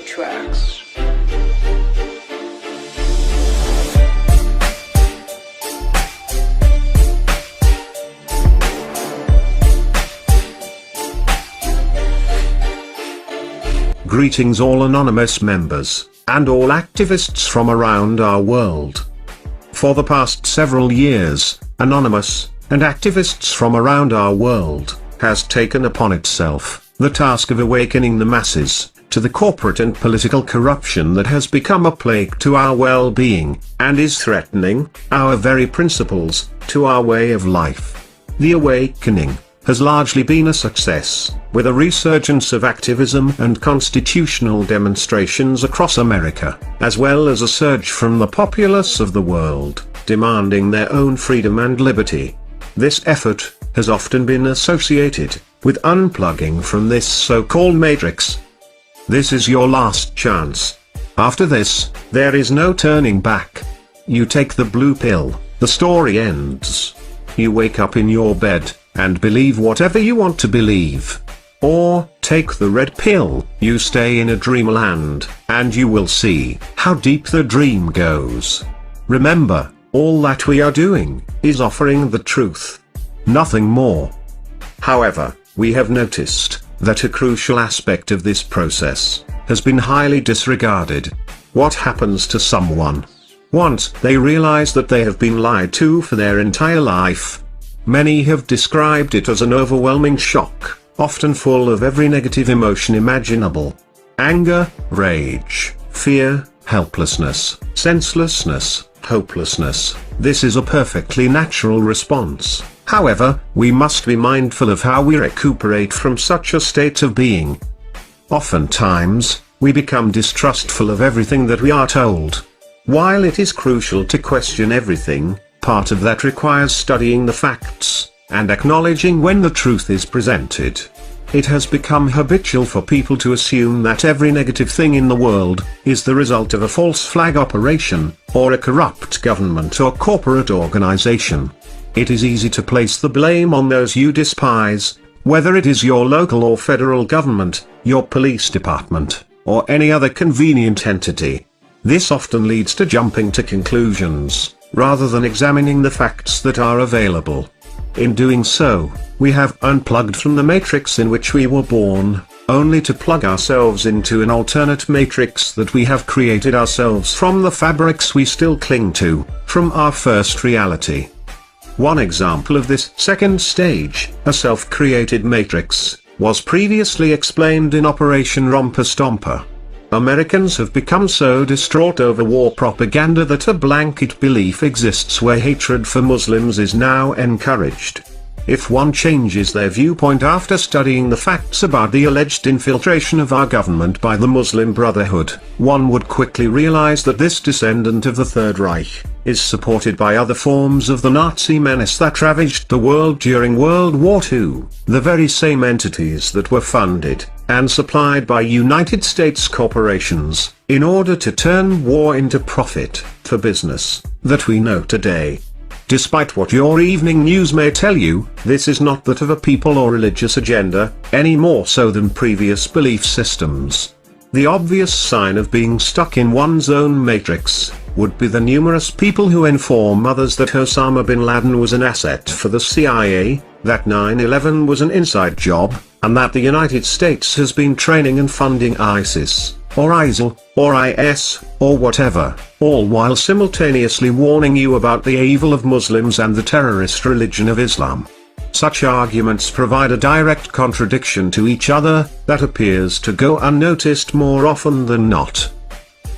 Tracks. Greetings all anonymous members, and all activists from around our world. For the past several years, Anonymous, and activists from around our world, has taken upon itself the task of awakening the masses to the corporate and political corruption that has become a plague to our well-being, and is threatening our very principles to our way of life. The awakening has largely been a success, with a resurgence of activism and constitutional demonstrations across America, as well as a surge from the populace of the world, demanding their own freedom and liberty. This effort has often been associated with unplugging from this so-called matrix. This is your last chance. After this, there is no turning back. You take the blue pill, the story ends. You wake up in your bed, and believe whatever you want to believe. Or, take the red pill, you stay in a dreamland, and you will see how deep the dream goes. Remember, all that we are doing is offering the truth. Nothing more. However, we have noticed that a crucial aspect of this process has been highly disregarded. What happens to someone once they realize that they have been lied to for their entire life? Many have described it as an overwhelming shock, often full of every negative emotion imaginable. Anger, rage, fear, helplessness, senselessness, hopelessness. This is a perfectly natural response. However, we must be mindful of how we recuperate from such a state of being. Oftentimes, we become distrustful of everything that we are told. While it is crucial to question everything, part of that requires studying the facts, and acknowledging when the truth is presented. It has become habitual for people to assume that every negative thing in the world is the result of a false flag operation, or a corrupt government or corporate organization. It is easy to place the blame on those you despise, whether it is your local or federal government, your police department, or any other convenient entity. This often leads to jumping to conclusions, rather than examining the facts that are available. In doing so, we have unplugged from the matrix in which we were born, only to plug ourselves into an alternate matrix that we have created ourselves from the fabrics we still cling to, from our first reality. One example of this second stage, a self-created matrix, was previously explained in Operation Romper-Stomper. Americans have become so distraught over war propaganda that a blanket belief exists where hatred for Muslims is now encouraged. If one changes their viewpoint after studying the facts about the alleged infiltration of our government by the Muslim Brotherhood, one would quickly realize that this descendant of the Third Reich is supported by other forms of the Nazi menace that ravaged the world during World War II, the very same entities that were funded and supplied by United States corporations, in order to turn war into profit, for business, that we know today. Despite what your evening news may tell you, this is not that of a people or religious agenda, any more so than previous belief systems. The obvious sign of being stuck in one's own matrix would be the numerous people who inform others that Osama bin Laden was an asset for the CIA, that 9/11 was an inside job, and that the United States has been training and funding ISIS, or ISIL, or IS, or whatever, all while simultaneously warning you about the evil of Muslims and the terrorist religion of Islam. Such arguments provide a direct contradiction to each other, that appears to go unnoticed more often than not.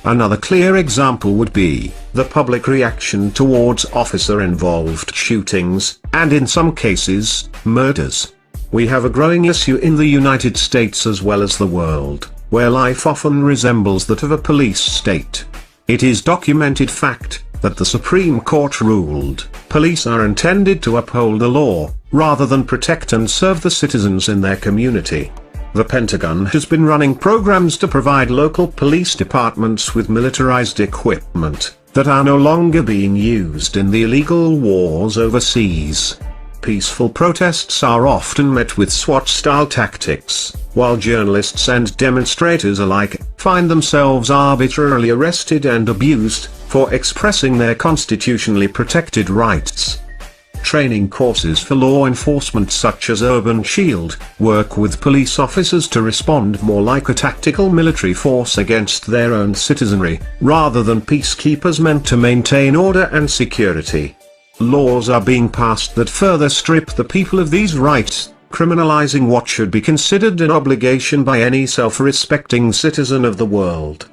Another clear example would be the public reaction towards officer-involved shootings, and in some cases, murders. We have a growing issue in the United States as well as the world, where life often resembles that of a police state. It is documented fact that the Supreme Court ruled, police are intended to uphold the law, rather than protect and serve the citizens in their community. The Pentagon has been running programs to provide local police departments with militarized equipment that are no longer being used in the illegal wars overseas. Peaceful protests are often met with SWAT-style tactics, while journalists and demonstrators alike find themselves arbitrarily arrested and abused for expressing their constitutionally protected rights. Training courses for law enforcement such as Urban Shield work with police officers to respond more like a tactical military force against their own citizenry, rather than peacekeepers meant to maintain order and security. Laws are being passed that further strip the people of these rights, criminalizing what should be considered an obligation by any self-respecting citizen of the world.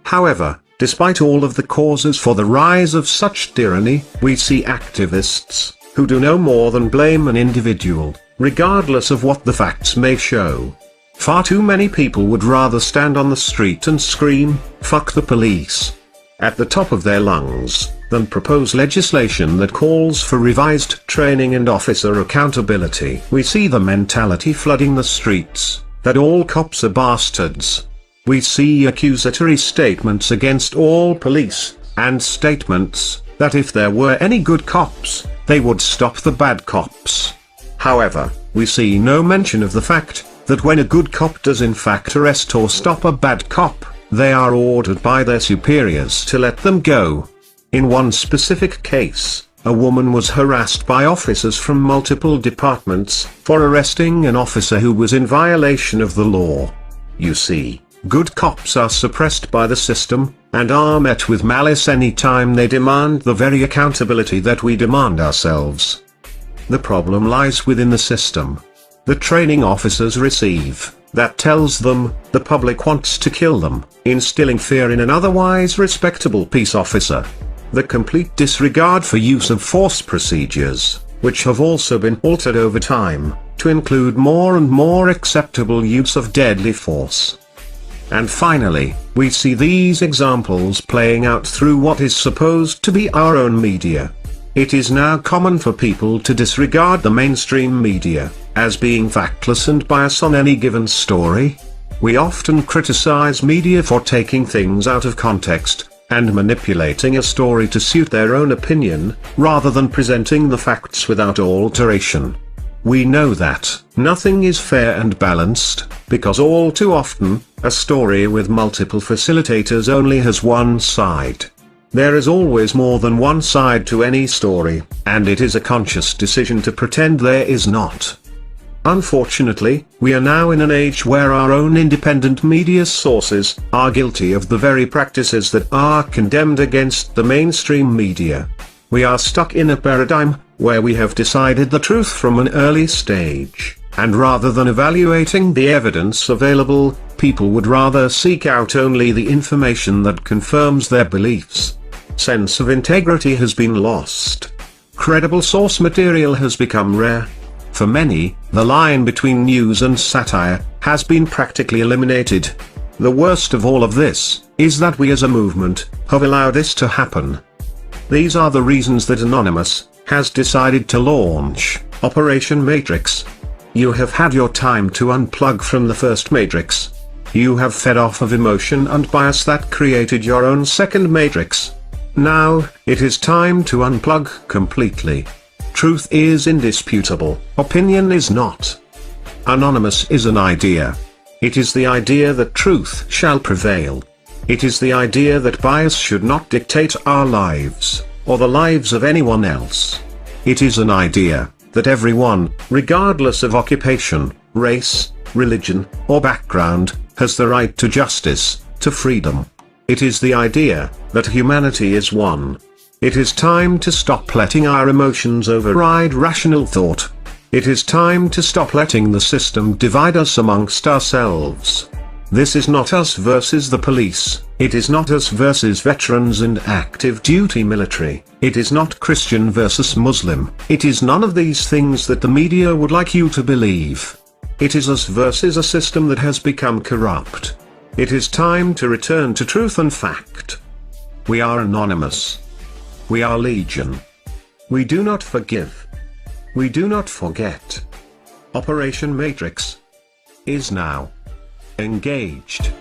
However, despite all of the causes for the rise of such tyranny, we see activists who do no more than blame an individual, regardless of what the facts may show. Far too many people would rather stand on the street and scream, "Fuck the police," at the top of their lungs, than propose legislation that calls for revised training and officer accountability. We see the mentality flooding the streets, that all cops are bastards. We see accusatory statements against all police, and statements that if there were any good cops, they would stop the bad cops. However, we see no mention of the fact that when a good cop does in fact arrest or stop a bad cop, they are ordered by their superiors to let them go. In one specific case, a woman was harassed by officers from multiple departments for arresting an officer who was in violation of the law. You see, good cops are suppressed by the system, and are met with malice any time they demand the very accountability that we demand ourselves. The problem lies within the system. The training officers receive, that tells them, the public wants to kill them, instilling fear in an otherwise respectable peace officer. The complete disregard for use of force procedures, which have also been altered over time, to include more and more acceptable use of deadly force. And finally, we see these examples playing out through what is supposed to be our own media. It is now common for people to disregard the mainstream media, as being factless and biased on any given story. We often criticize media for taking things out of context, and manipulating a story to suit their own opinion, rather than presenting the facts without alteration. We know that nothing is fair and balanced, because all too often, a story with multiple facilitators only has one side. There is always more than one side to any story, and it is a conscious decision to pretend there is not. Unfortunately, we are now in an age where our own independent media sources are guilty of the very practices that are condemned against the mainstream media. We are stuck in a paradigm where we have decided the truth from an early stage, and rather than evaluating the evidence available, people would rather seek out only the information that confirms their beliefs. Sense of integrity has been lost. Credible source material has become rare. For many, the line between news and satire has been practically eliminated. The worst of all of this is that we as a movement have allowed this to happen. These are the reasons that Anonymous has decided to launch Operation Matrix. You have had your time to unplug from the first Matrix. You have fed off of emotion and bias that created your own second Matrix. Now, it is time to unplug completely. Truth is indisputable, opinion is not. Anonymous is an idea. It is the idea that truth shall prevail. It is the idea that bias should not dictate our lives, or the lives of anyone else. It is an idea that everyone, regardless of occupation, race, religion, or background, has the right to justice, to freedom. It is the idea that humanity is one. It is time to stop letting our emotions override rational thought. It is time to stop letting the system divide us amongst ourselves. This is not us versus the police, it is not us versus veterans and active duty military, it is not Christian versus Muslim, it is none of these things that the media would like you to believe. It is us versus a system that has become corrupt. It is time to return to truth and fact. We are Anonymous. We are Legion. We do not forgive. We do not forget. Operation Matrix. is now engaged.